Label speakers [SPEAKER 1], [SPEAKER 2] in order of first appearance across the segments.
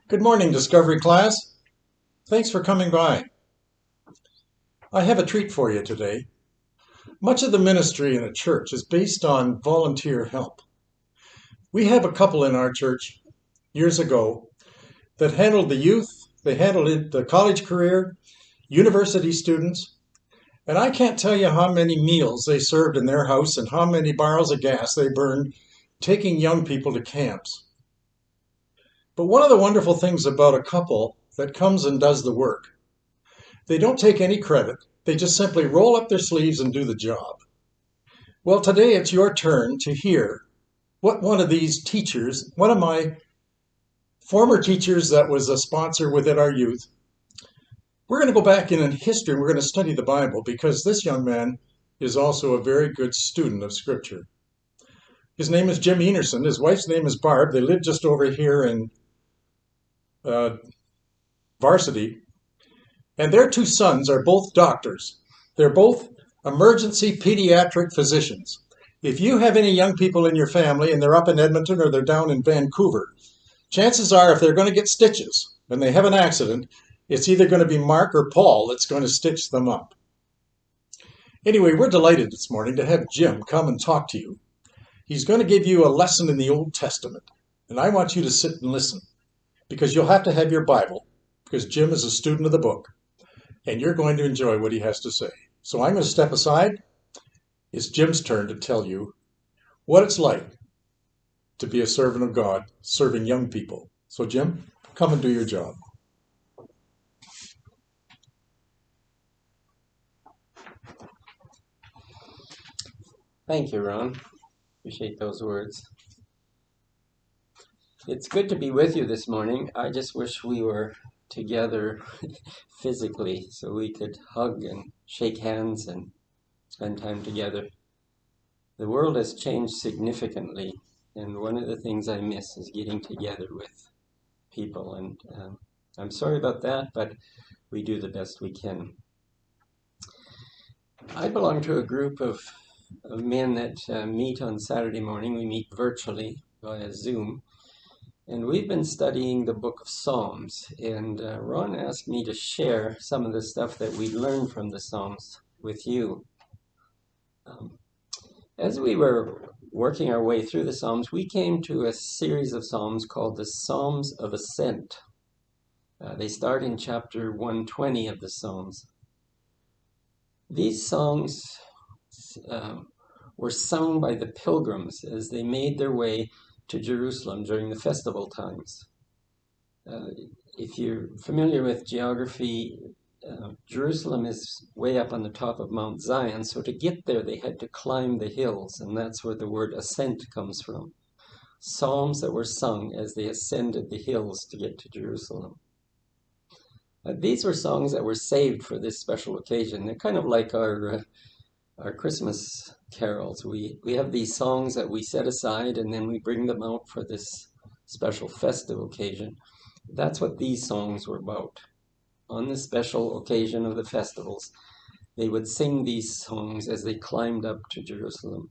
[SPEAKER 1] Good morning, Discovery class. Thanks for coming by. I have a treat for you today. Much of the ministry in a church is based on volunteer help. We have a couple in our church years ago that handled the youth, they handled the college career, university students, and I can't tell you how many meals they served in their house and how many barrels of gas they burned taking young people to camps. But one of the wonderful things about a couple that comes and does the work, they don't take any credit. They just simply roll up their sleeves and do the job. Well, today it's your turn to hear what one of these teachers, one of my former teachers that was a sponsor within our youth, we're going to go back in history and we're going to study the Bible because this young man is also a very good student of Scripture. His name is Jim Enerson. His wife's name is Barb. They live just over here in Varsity. And their two sons are both doctors. They're both emergency pediatric physicians. If you have any young people in your family and they're up in Edmonton or they're down in Vancouver, chances are if they're going to get stitches and they have an accident, it's either going to be Mark or Paul that's going to stitch them up. Anyway, we're delighted this morning to have Jim come and talk to you. He's going to give you a lesson in the Old Testament, and I want you to sit and listen because you'll have to have your Bible because Jim is a student of the book, and you're going to enjoy what he has to say. So I'm going to step aside. It's Jim's turn to tell you what it's like to be a servant of God, serving young people. So Jim, come and do your job.
[SPEAKER 2] Thank you, Ron. Appreciate those words. It's good to be with you this morning. I just wish we were together physically so we could hug and shake hands and spend time together. The world has changed significantly, and one of the things I miss is getting together with people. And I'm sorry about that, but we do the best we can. I belong to a group of men that meet on Saturday morning. We meet virtually via Zoom. And we've been studying the book of Psalms, and Ron asked me to share some of the stuff that we learned from the Psalms with you. As we were working our way through the Psalms, we came to a series of Psalms called the Psalms of Ascent. They start in chapter 120 of the Psalms. These songs were sung by the pilgrims as they made their way to Jerusalem during the festival times. If you're familiar with geography, Jerusalem is way up on the top of Mount Zion, so to get there they had to climb the hills, and that's where the word ascent comes from. Psalms that were sung as they ascended the hills to get to Jerusalem. These were songs that were saved for this special occasion. They're kind of like our Christmas carols. We have these songs that we set aside and then we bring them out for this special festive occasion. That's what these songs were about. On the special occasion of the festivals, they would sing these songs as they climbed up to Jerusalem.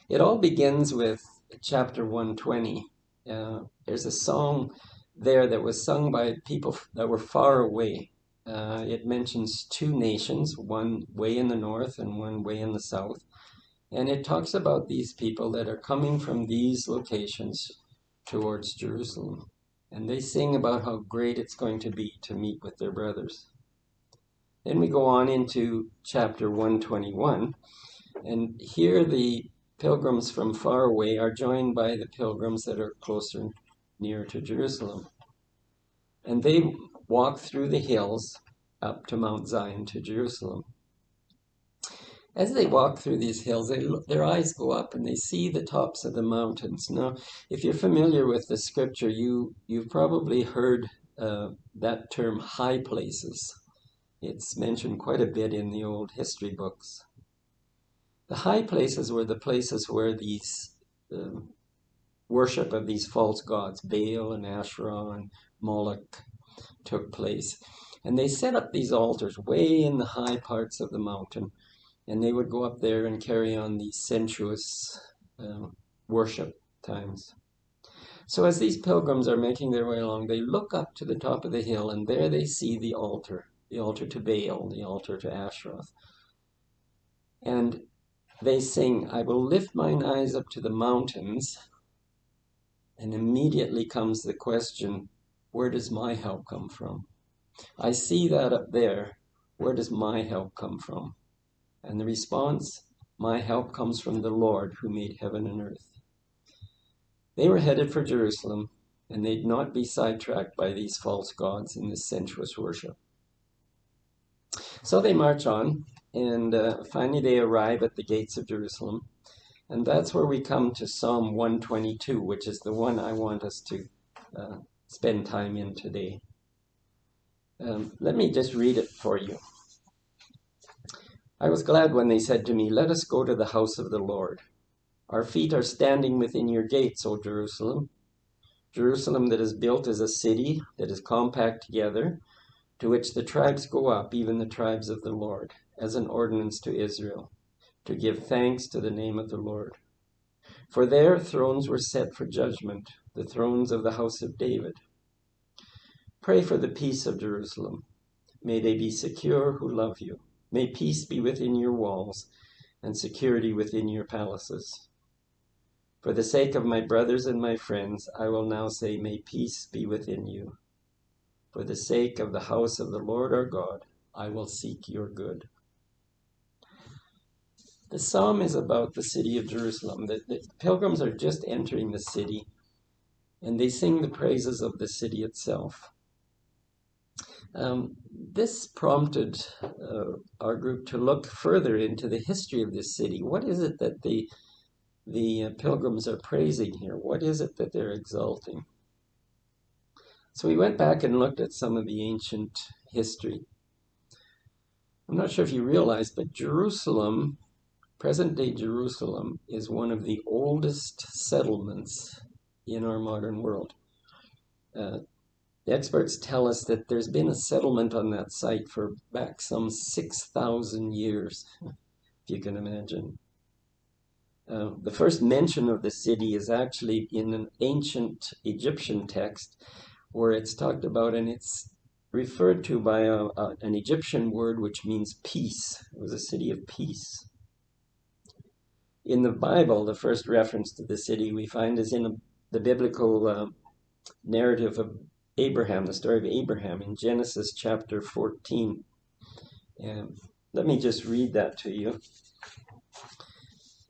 [SPEAKER 2] It all begins with chapter 120. There's a song there that was sung by people that were far away. It mentions two nations, one way in the north and one way in the south. And it talks about these people that are coming from these locations towards Jerusalem. And they sing about how great it's going to be to meet with their brothers. Then we go on into chapter 121. And here the pilgrims from far away are joined by the pilgrims that are closer, near to Jerusalem. And they walk through the hills up to Mount Zion to Jerusalem. As they walk through these hills, their eyes go up and they see the tops of the mountains. Now, if you're familiar with the scripture, you've probably heard that term high places. It's mentioned quite a bit in the old history books. The high places were the places where these worship of these false gods, Baal and Asherah and Moloch, took place. And they set up these altars way in the high parts of the mountain, and they would go up there and carry on these sensuous worship times. So as these pilgrims are making their way along, they look up to the top of the hill, and there they see the altar to Baal, the altar to Asheroth. And they sing, "I will lift mine eyes up to the mountains." And immediately comes the question, where does my help come from? I see that up there. Where does my help come from? And the response, my help comes from the Lord who made heaven and earth. They were headed for Jerusalem, and they'd not be sidetracked by these false gods and this sensuous worship. So they march on, and finally they arrive at the gates of Jerusalem. And that's where we come to Psalm 122, which is the one I want us to spend time in today. Let me just read it for you. I was glad when they said to me, "Let us go to the house of the Lord. Our feet are standing within your gates, O Jerusalem. Jerusalem that is built as a city that is compact together, to which the tribes go up, even the tribes of the Lord, as an ordinance to Israel, to give thanks to the name of the Lord. For there thrones were set for judgment, the thrones of the house of David. Pray for the peace of Jerusalem. May they be secure who love you. May peace be within your walls and security within your palaces. For the sake of my brothers and my friends, I will now say, may peace be within you. For the sake of the house of the Lord our God, I will seek your good." The psalm is about the city of Jerusalem. The pilgrims are just entering the city, and they sing the praises of the city itself. This prompted our group to look further into the history of this city. What is it that the pilgrims are praising here? What is it that they're exalting? So we went back and looked at some of the ancient history. I'm not sure if you realize, but Jerusalem, present-day Jerusalem, is one of the oldest settlements in our modern world. The experts tell us that there's been a settlement on that site for back some 6,000 years, if you can imagine. The first mention of the city is actually in an ancient Egyptian text where it's talked about, and it's referred to by an Egyptian word which means peace. It was a city of peace. In the Bible, the first reference to the city we find is in the biblical narrative of Abraham, the story of Abraham in Genesis chapter 14. And let me just read that to you.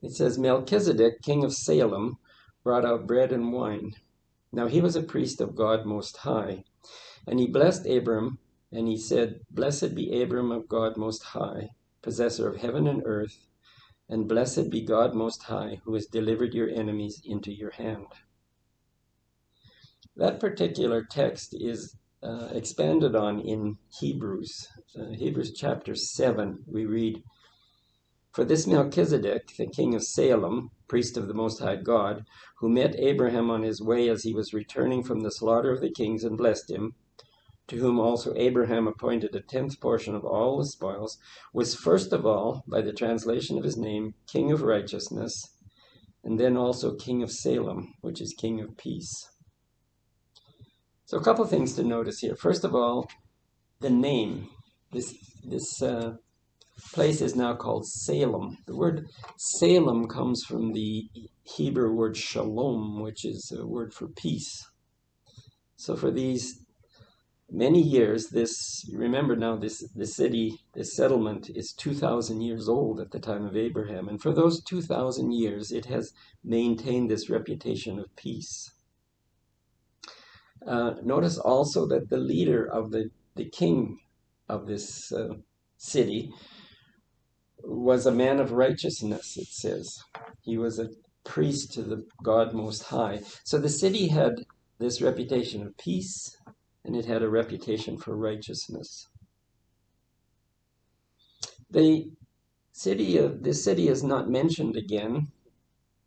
[SPEAKER 2] It says, "Melchizedek, king of Salem, brought out bread and wine. Now he was a priest of God Most High. And he blessed Abram, and he said, Blessed be Abram of God Most High, possessor of heaven and earth, and blessed be God Most High, who has delivered your enemies into your hand." That particular text is expanded on in Hebrews. Hebrews chapter 7, we read, "For this Melchizedek, the king of Salem, priest of the Most High God, who met Abraham on his way as he was returning from the slaughter of the kings and blessed him, to whom also Abraham appointed a 10th portion of all the spoils, was first of all, by the translation of his name, King of Righteousness, and then also King of Salem, which is King of Peace." So a couple things to notice here. First of all, the name. This place is now called Salem. The word Salem comes from the Hebrew word shalom, which is a word for peace. So for these many years, remember now, this city, this settlement is 2,000 years old at the time of Abraham. And for those 2,000 years, it has maintained this reputation of peace. Notice also that the leader of the king of this city was a man of righteousness, it says. He was a priest to the God Most High. So the city had this reputation of peace, and it had a reputation for righteousness. This city is not mentioned again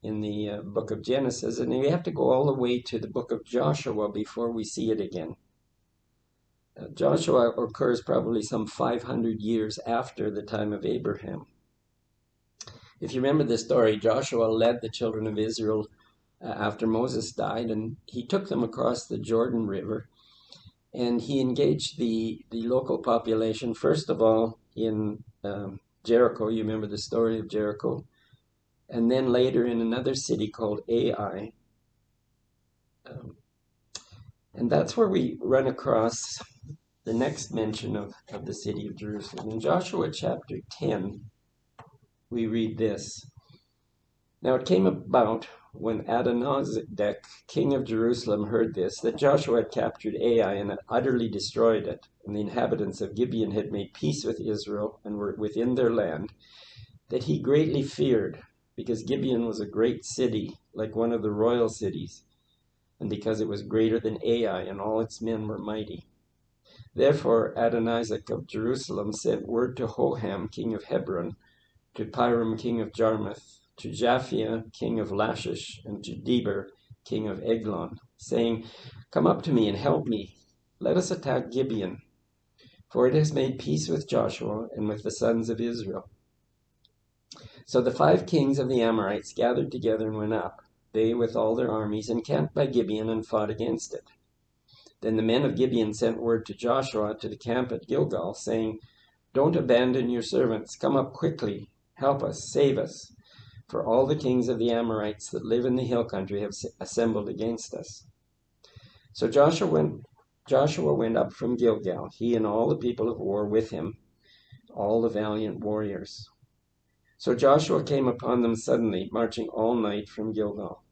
[SPEAKER 2] in the book of Genesis, and we have to go all the way to the book of Joshua before we see it again. Joshua occurs probably some 500 years after the time of Abraham. If you remember the story, Joshua led the children of Israel after Moses died, and he took them across the Jordan River, and he engaged the local population, first of all in Jericho. You remember the story of Jericho? And then later in another city called Ai. And that's where we run across the next mention of the city of Jerusalem. In Joshua chapter 10, we read this. Now it came about when Adonizedek, king of Jerusalem, heard this, that Joshua had captured Ai and had utterly destroyed it, and the inhabitants of Gibeon had made peace with Israel and were within their land, that he greatly feared, because Gibeon was a great city, like one of the royal cities, and because it was greater than Ai, and all its men were mighty. Therefore Adonizedek of Jerusalem sent word to Hoham, king of Hebron, to Piram, king of Jarmuth, to Japhia, king of Lachish, and to Deber, king of Eglon, saying, Come up to me and help me. Let us attack Gibeon, for it has made peace with Joshua and with the sons of Israel. So the 5 kings of the Amorites gathered together and went up, they with all their armies, and camped by Gibeon and fought against it. Then the men of Gibeon sent word to Joshua to the camp at Gilgal, saying, Don't abandon your servants. Come up quickly. Help us. Save us. For all the kings of the Amorites that live in the hill country have assembled against us. So Joshua went up from Gilgal, he and all the people of war with him, all the valiant warriors. So Joshua came upon them suddenly, marching all night from Gilgal.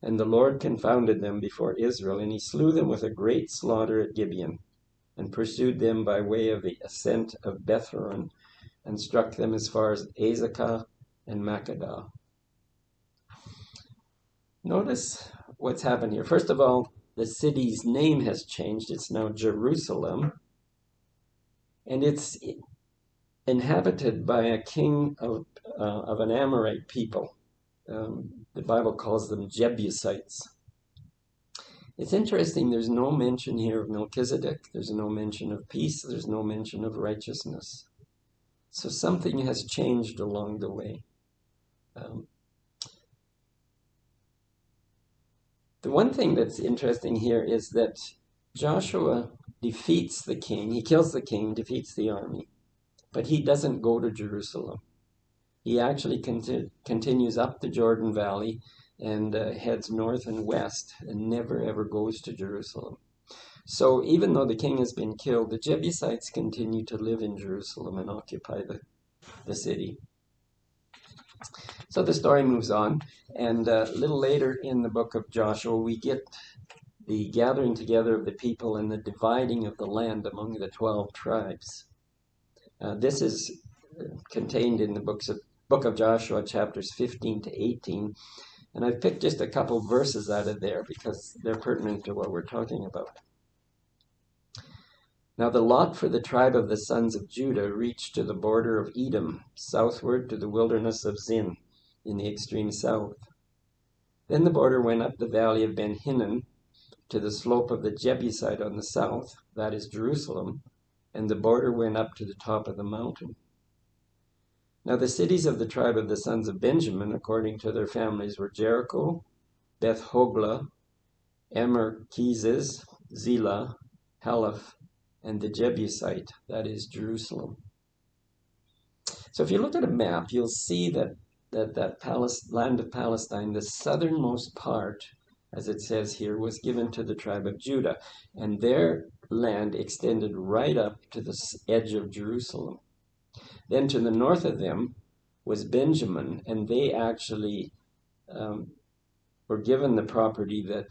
[SPEAKER 2] And the Lord confounded them before Israel, and he slew them with a great slaughter at Gibeon, and pursued them by way of the ascent of Bethhoron, and struck them as far as Azekah and Makkedah. Notice what's happened here. First of all, the city's name has changed. It's now Jerusalem, and it's inhabited by a king of an Amorite people. The Bible calls them Jebusites. It's interesting, there's no mention here of Melchizedek, there's no mention of peace, there's no mention of righteousness. So something has changed along the way. The one thing that's interesting here is that Joshua defeats the king, he kills the king, defeats the army, but he doesn't go to Jerusalem. He actually continues up the Jordan Valley and heads north and west and never ever goes to Jerusalem. So even though the king has been killed, the Jebusites continue to live in Jerusalem and occupy the city. So the story moves on, and a little later in the book of Joshua, we get the gathering together of the people and the dividing of the land among the 12 tribes. This is contained in the book of Joshua, chapters 15 to 18, and I've picked just a couple verses out of there because they're pertinent to what we're talking about. Now the lot for the tribe of the sons of Judah reached to the border of Edom, southward to the wilderness of Zin, in the extreme south. Then the border went up the valley of Ben Hinnom to the slope of the Jebusite on the south, that is Jerusalem, and the border went up to the top of the mountain. Now the cities of the tribe of the sons of Benjamin, according to their families, were Jericho, Beth Hoglah, Emer Keziz, Zelah, Haleph, and the Jebusite, that is Jerusalem. So if you look at a map, you'll see that land of Palestine, the southernmost part, as it says here, was given to the tribe of Judah, and their land extended right up to the edge of Jerusalem. Then to the north of them was Benjamin, and they actually were given the property that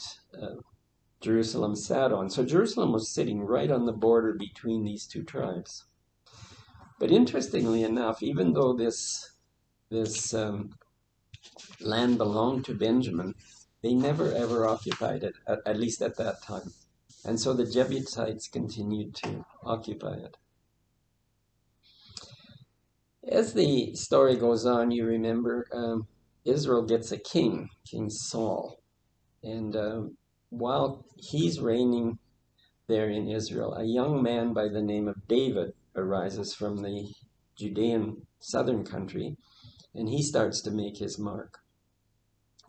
[SPEAKER 2] Jerusalem sat on. So Jerusalem was sitting right on the border between these two tribes. But interestingly enough, even though this land belonged to Benjamin, they never ever occupied it, at least at that time. And so the Jebusites continued to occupy it. As the story goes on, you remember Israel gets a king, King Saul. And while he's reigning there in Israel, a young man by the name of David arises from the Judean southern country, and he starts to make his mark.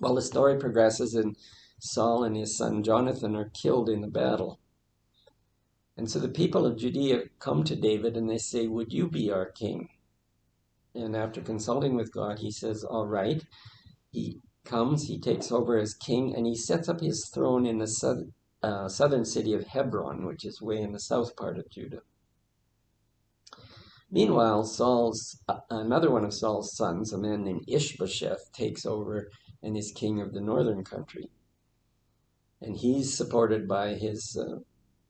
[SPEAKER 2] Well, the story progresses, and Saul and his son Jonathan are killed in the battle. And so the people of Judea come to David and they say, "Would you be our king?" And after consulting with God, he says, "All right." He comes, he takes over as king, and he sets up his throne in the southern city of Hebron, which is way in the south part of Judah. Meanwhile, another one of Saul's sons, a man named Ishbosheth, takes over and is king of the northern country. And he's supported by his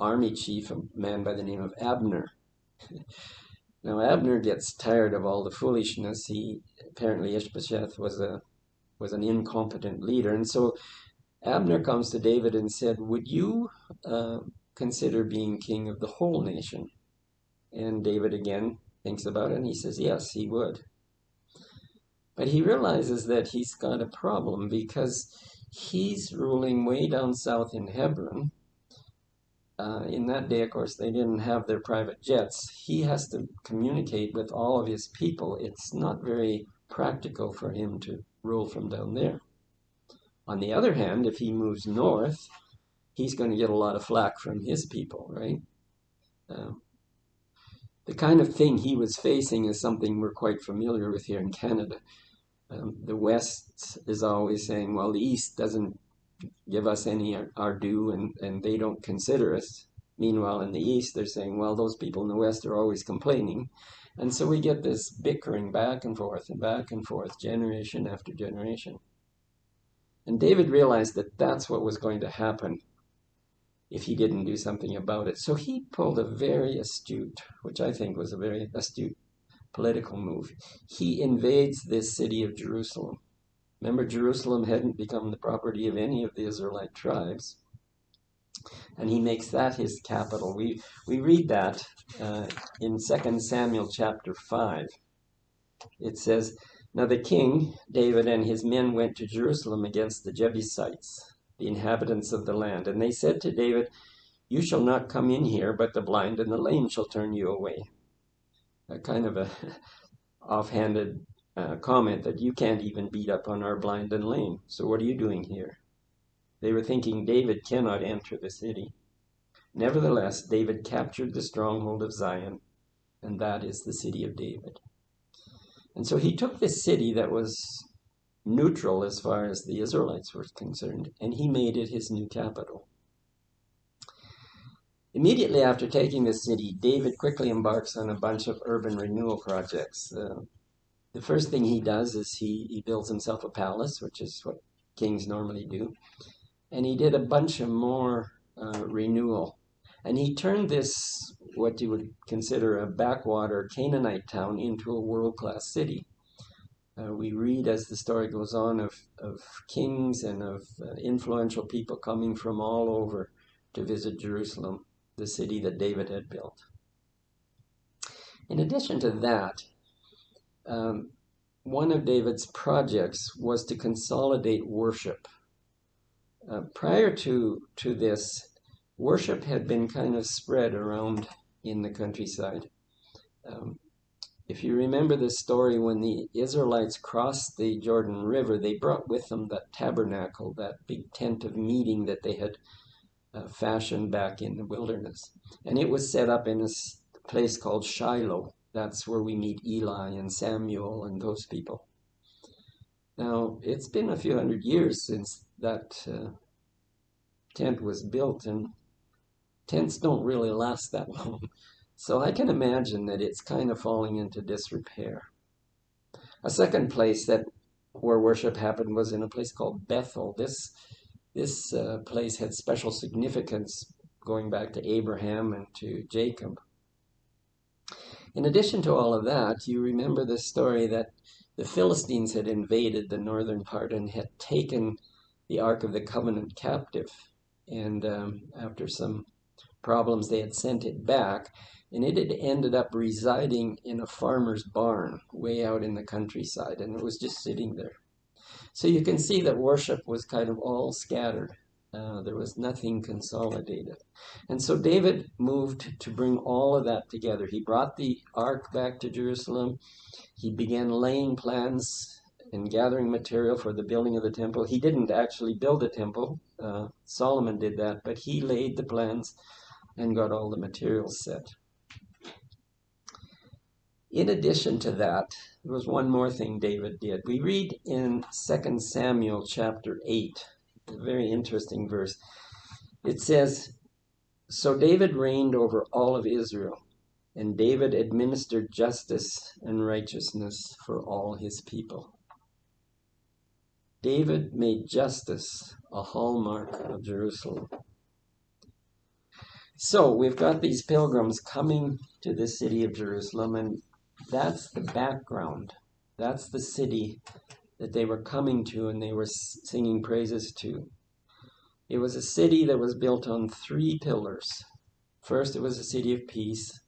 [SPEAKER 2] army chief, a man by the name of Abner. Now, Abner gets tired of all the foolishness. Apparently Ishbosheth was an incompetent leader. And so Abner comes to David and said, "Would you consider being king of the whole nation?" And David again thinks about it and he says, yes, he would. But he realizes that he's got a problem because he's ruling way down south in Hebron. In that day, of course, they didn't have their private jets. He has to communicate with all of his people. It's not very practical for him to rule from down there. On the other hand, if he moves north, he's going to get a lot of flack from his people, right? The kind of thing he was facing is something we're quite familiar with here in Canada. The West is always saying, well, the East doesn't give us any our due and they don't consider us. Meanwhile, in the East, they're saying, well, those people in the West are always complaining. And so we get this bickering back and forth, generation after generation. And David realized that that's what was going to happen if he didn't do something about it. So he pulled a very astute, which I think was a very astute political move. He invades this city of Jerusalem. Remember, Jerusalem hadn't become the property of any of the Israelite tribes. And he makes that his capital. We read that in 2 Samuel chapter 5. It says, "Now the king, David, and his men went to Jerusalem against the Jebusites, the inhabitants of the land. And they said to David, 'You shall not come in here, but the blind and the lame shall turn you away.'" A kind of a offhanded comment that you can't even beat up on our blind and lame. So what are you doing here? They were thinking David cannot enter the city. Nevertheless, David captured the stronghold of Zion, and that is the city of David. And so he took this city that was neutral as far as the Israelites were concerned, and he made it his new capital. Immediately after taking the city, David quickly embarks on a bunch of urban renewal projects. The first thing he does is he builds himself a palace, which is what kings normally do. And he did a bunch of more renewal. And he turned this, what you would consider a backwater Canaanite town, into a world-class city. We read as the story goes on of kings and of influential people coming from all over to visit Jerusalem, the city that David had built. In addition to that, one of David's projects was to consolidate worship. Prior to this, worship had been kind of spread around in the countryside. If you remember the story, when the Israelites crossed the Jordan River, they brought with them that tabernacle, that big tent of meeting that they had fashioned back in the wilderness. And it was set up in a place called Shiloh. That's where we meet Eli and Samuel and those people. Now, it's been a few hundred years since that tent was built, and tents don't really last that long. So I can imagine that it's kind of falling into disrepair. A second place where worship happened was in a place called Bethel. This place had special significance going back to Abraham and to Jacob. In addition to all of that, you remember the story that the Philistines had invaded the northern part and had taken the Ark of the Covenant captive. And after some problems, they had sent it back, and it had ended up residing in a farmer's barn way out in the countryside, and it was just sitting there. So you can see that worship was kind of all scattered. There was nothing consolidated. And so David moved to bring all of that together. He brought the ark back to Jerusalem. He began laying plans and gathering material for the building of the temple. He didn't actually build a temple. Solomon did that, but he laid the plans and got all the materials set. In addition to that, there was one more thing David did. We read in 2 Samuel chapter 8, a very interesting verse. It says, "So David reigned over all of Israel, and David administered justice and righteousness for all his people." David made justice a hallmark of Jerusalem. So we've got these pilgrims coming to the city of Jerusalem, and that's the background. That's the city that they were coming to and they were singing praises to. It was a city that was built on 3 pillars. First, it was a city of peace.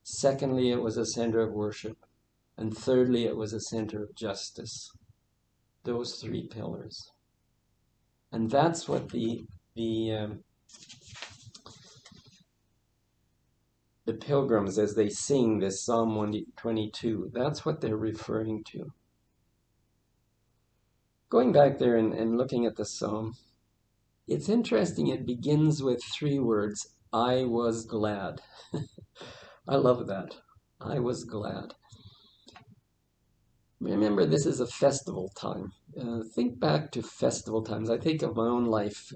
[SPEAKER 2] Secondly, it was a center of worship. And thirdly, it was a center of justice. Those 3 pillars. And that's what the pilgrims, as they sing this Psalm 122, that's what they're referring to. Going back there and looking at the psalm, it's interesting. It begins with 3 words, "I was glad." I love that. I was glad. Remember, this is a festival time. Think back to festival times. I think of my own life,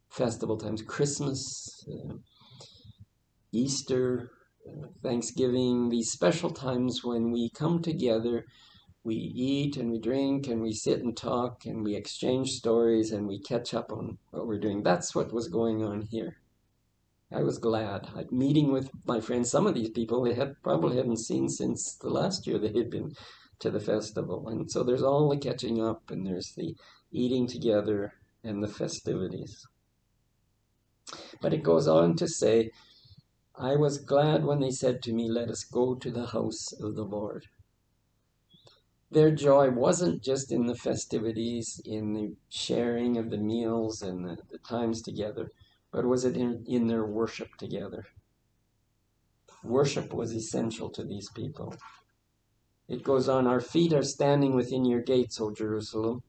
[SPEAKER 2] festival times, Christmas, Easter, Thanksgiving, these special times when we come together, we eat and we drink and we sit and talk and we exchange stories and we catch up on what we're doing. That's what was going on here. I was glad. Meeting with my friends, some of these people they probably hadn't seen since the last year they had been to the festival. And so there's all the catching up and there's the eating together and the festivities. But it goes on to say, "I was glad when they said to me, 'Let us go to the house of the Lord.'" Their joy wasn't just in the festivities, in the sharing of the meals and the times together, but was it in their worship together. Worship was essential to these people. It goes on, "Our feet are standing within your gates, O Jerusalem,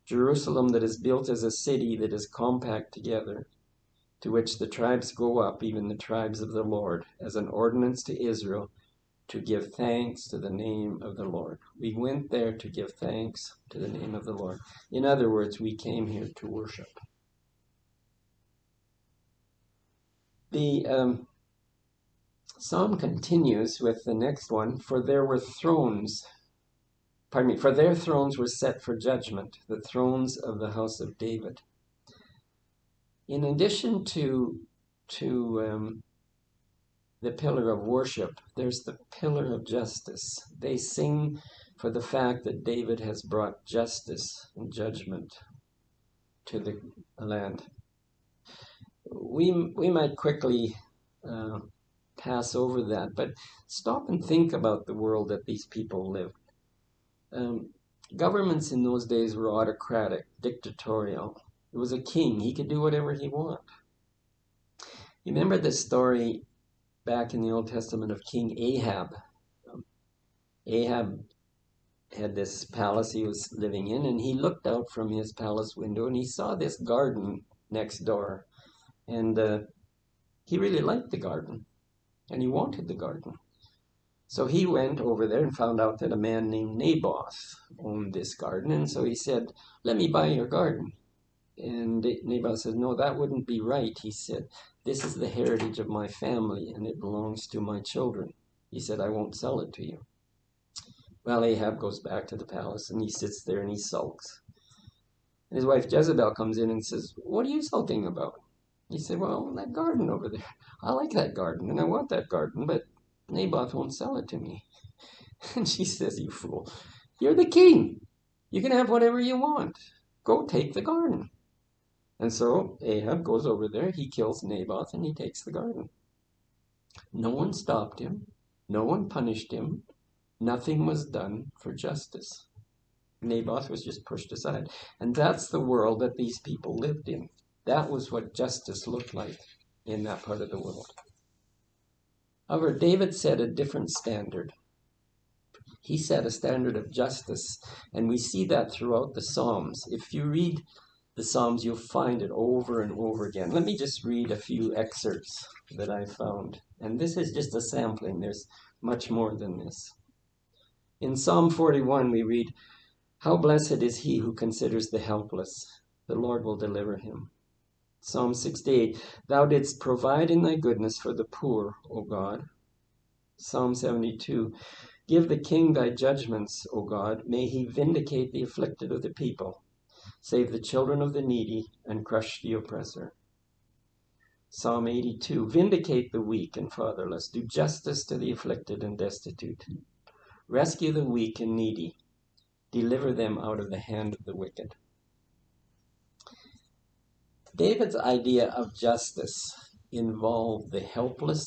[SPEAKER 2] Jerusalem that is built as a city that is compact together, to which the tribes go up, even the tribes of the Lord, as an ordinance to Israel, to give thanks to the name of the Lord." We went there to give thanks to the name of the Lord. In other words, we came here to worship. The psalm continues with the next one, "For their thrones were set for judgment, the thrones of the house of David." In addition to the pillar of worship, there's the pillar of justice. They sing for the fact that David has brought justice and judgment to the land. We might quickly pass over that, but stop and think about the world that these people lived. Governments in those days were autocratic, dictatorial. It was a king. He could do whatever he wanted. You remember the story back in the Old Testament of King Ahab. Ahab had this palace he was living in, and he looked out from his palace window and he saw this garden next door. And he really liked the garden, and he wanted the garden. So he went over there and found out that a man named Naboth owned this garden, and so he said, "Let me buy your garden." And Naboth said, "No, that wouldn't be right." He said, "This is the heritage of my family, and it belongs to my children." He said, "I won't sell it to you." Well, Ahab goes back to the palace, and he sits there and he sulks. And his wife Jezebel comes in and says, "What are you sulking about?" He said, "Well, that garden over there, I like that garden, and I want that garden, but Naboth won't sell it to me." And she says, "You fool, you're the king. You can have whatever you want. Go take the garden." And so Ahab goes over there, he kills Naboth, and he takes the garden. No one stopped him. No one punished him. Nothing was done for justice. Naboth was just pushed aside. And that's the world that these people lived in. That was what justice looked like in that part of the world. However, David set a different standard. He set a standard of justice, and we see that throughout the Psalms. If you read the Psalms, you'll find it over and over again. Let me just read a few excerpts that I found. And this is just a sampling. There's much more than this. In Psalm 41, we read, "How blessed is he who considers the helpless. The Lord will deliver him." Psalm 68, "Thou didst provide in thy goodness for the poor, O God." Psalm 72, "Give the king thy judgments, O God. May he vindicate the afflicted of the people. Save the children of the needy and crush the oppressor." Psalm 82, "Vindicate the weak and fatherless. Do justice to the afflicted and destitute. Rescue the weak and needy. Deliver them out of the hand of the wicked." David's idea of justice involved the helpless,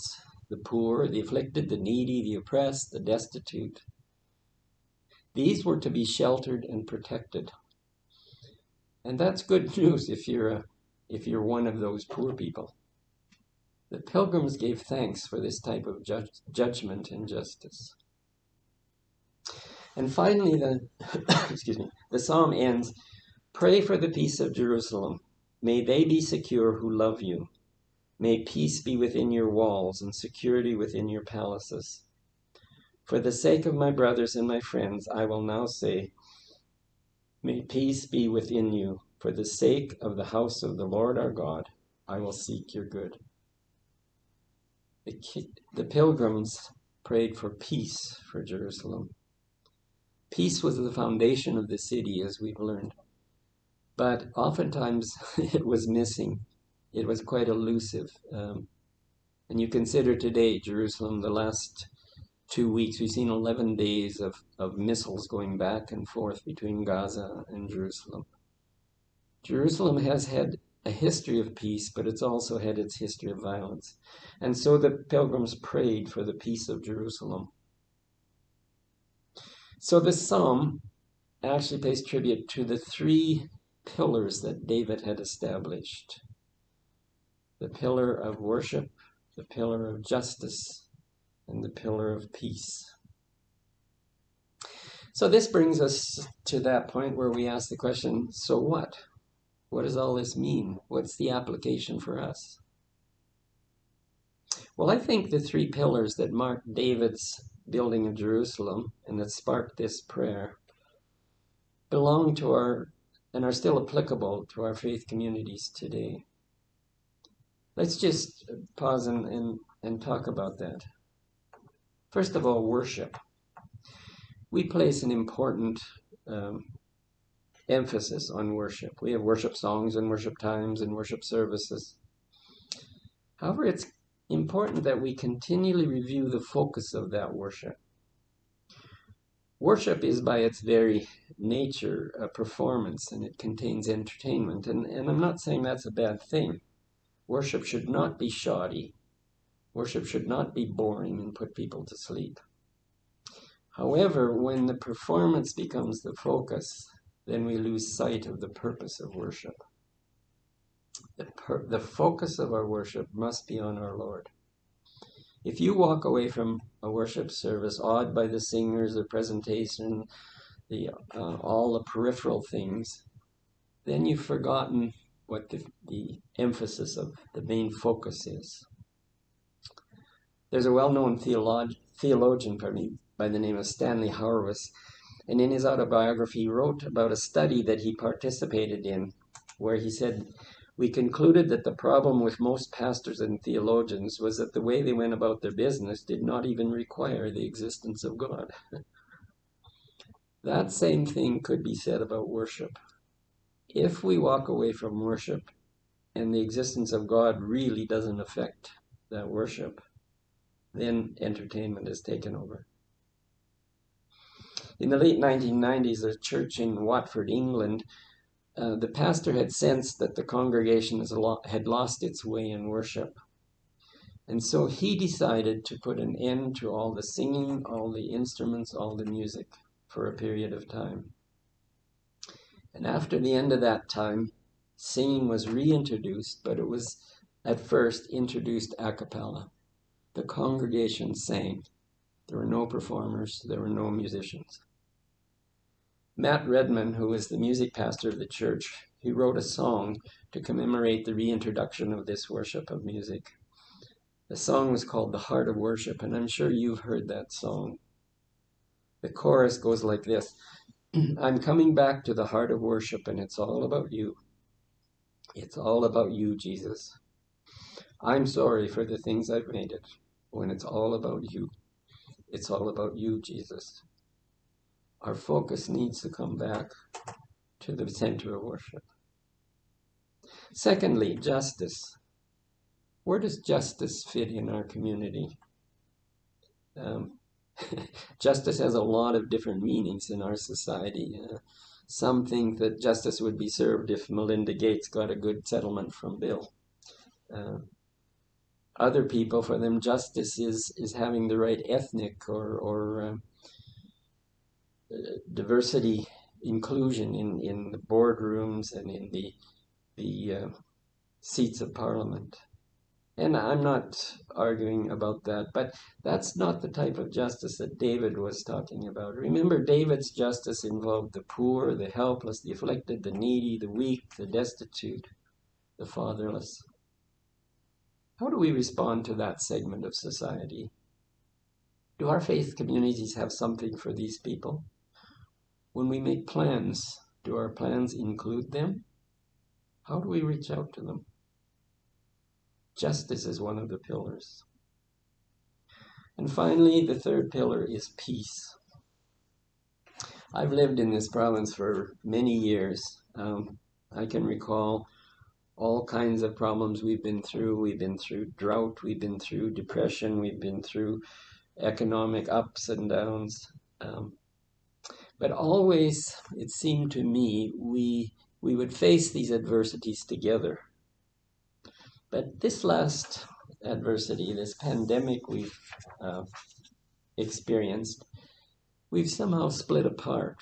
[SPEAKER 2] the poor, the afflicted, the needy, the oppressed, the destitute. These were to be sheltered and protected. And that's good news if you're one of those poor people. The Pilgrims gave thanks for this type of judgment and justice. And finally, the psalm ends, "Pray for the peace of Jerusalem. May they be secure who love you. May peace be within your walls and security within your palaces. For the sake of my brothers and my friends, I will now say, may peace be within you. For the sake of the house of the Lord our God, I will seek your good." The Pilgrims prayed for peace for Jerusalem. Peace was the foundation of the city, as we've learned. But oftentimes it was missing. It was quite elusive. And you consider today, Jerusalem, the last 2 weeks, we've seen 11 days of missiles going back and forth between Gaza and Jerusalem. Jerusalem has had a history of peace, but it's also had its history of violence. And so the Pilgrims prayed for the peace of Jerusalem. So this psalm actually pays tribute to the 3 pillars that David had established: the pillar of worship, the pillar of justice, and the pillar of peace. So this brings us to that point where we ask the question, so what? What does all this mean? What's the application for us? Well, I think the 3 pillars that marked David's building of Jerusalem and that sparked this prayer belong to and are still applicable to our faith communities today. Let's just pause and talk about that. First of all, worship. We place an important emphasis on worship. We have worship songs and worship times and worship services. However, it's important that we continually review the focus of that worship. Worship is by its very nature a performance, and it contains entertainment. And I'm not saying that's a bad thing. Worship should not be shoddy. Worship should not be boring and put people to sleep. However, when the performance becomes the focus, then we lose sight of the purpose of worship. The focus of our worship must be on our Lord. If you walk away from a worship service awed by the singers, the presentation, all the peripheral things, then you've forgotten what the emphasis of the main focus is. There's a well-known theologian by the name of Stanley Hauerwas, and in his autobiography he wrote about a study that he participated in, where he said, "We concluded that the problem with most pastors and theologians was that the way they went about their business did not even require the existence of God." That same thing could be said about worship. If we walk away from worship and the existence of God really doesn't affect that worship, then entertainment is taken over. In the late 1990s, a church in Watford, England, the pastor had sensed that the congregation had lost its way in worship. And so he decided to put an end to all the singing, all the instruments, all the music for a period of time. And after the end of that time, singing was reintroduced, but it was at first introduced a cappella. The congregation sang. There were no performers. There were no musicians. Matt Redman, who was the music pastor of the church, he wrote a song to commemorate the reintroduction of this worship of music. The song was called The Heart of Worship, and I'm sure you've heard that song. The chorus goes like this. I'm coming back to the heart of worship, and it's all about you. It's all about you, Jesus. I'm sorry for the things I've made it. When it's all about you, it's all about you, Jesus. Our focus needs to come back to the center of worship. Secondly, justice. Where does justice fit in our community? Justice has a lot of different meanings in our society. Some think that justice would be served if Melinda Gates got a good settlement from Bill. Other people, for them, justice is having the right ethnic or diversity inclusion in the boardrooms and in the seats of parliament. And I'm not arguing about that, but that's not the type of justice that David was talking about. Remember, David's justice involved the poor, the helpless, the afflicted, the needy, the weak, the destitute, the fatherless. How do we respond to that segment of society? Do our faith communities have something for these people? When we make plans, do our plans include them? How do we reach out to them? Justice is one of the pillars. And finally, the third pillar is peace. I've lived in this province for many years. I can recall all kinds of problems we've been through. We've been through drought, we've been through depression, we've been through economic ups and downs. But always, it seemed to me, we would face these adversities together. But this last adversity, this pandemic we've experienced, we've somehow split apart.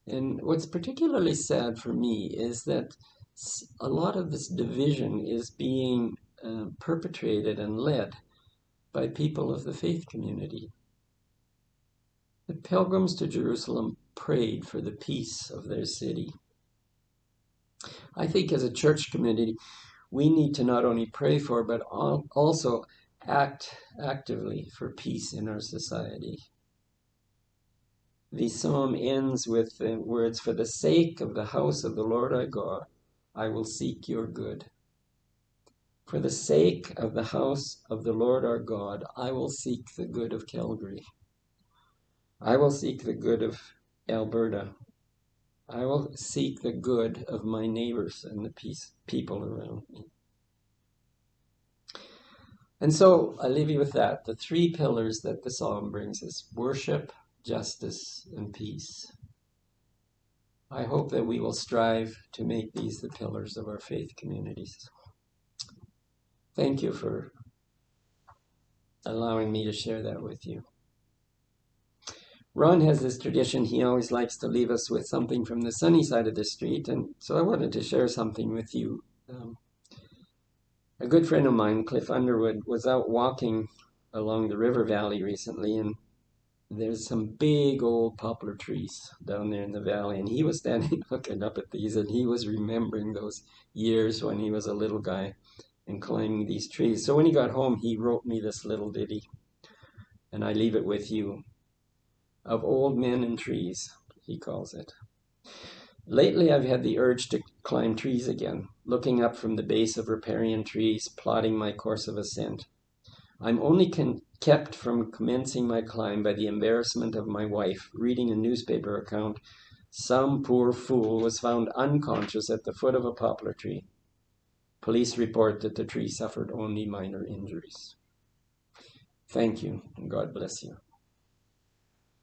[SPEAKER 2] And what's particularly sad for me is that a lot of this division is being perpetrated and led by people of the faith community. The pilgrims to Jerusalem prayed for the peace of their city. I think as a church community, we need to not only pray for, but also act actively for peace in our society. The psalm ends with the words, "For the sake of the house of the Lord our God, I will seek your good." For the sake of the house of the Lord our God, I will seek the good of Calgary. I will seek the good of Alberta. I will seek the good of my neighbors and the people around me. And so I leave you with that, the three pillars that the psalm brings us: worship, justice, and peace. I hope that we will strive to make these the pillars of our faith communities. Thank you for allowing me to share that with you. Ron has this tradition. He always likes to leave us with something from the sunny side of the street, and so I wanted to share something with you. A good friend of mine, Cliff Underwood, was out walking along the river valley recently, and there's some big old poplar trees down there in the valley, and he was standing looking up at these, and he was remembering those years when he was a little guy and climbing these trees. So when he got home, he wrote me this little ditty, and I leave it with you. Of old men and trees, he calls it. Lately, I've had the urge to climb trees again, looking up from the base of riparian trees, plotting my course of ascent. I'm only kept from commencing my climb by the embarrassment of my wife reading a newspaper account. Some poor fool was found unconscious at the foot of a poplar tree. Police report that the tree suffered only minor injuries. Thank you, and God bless you.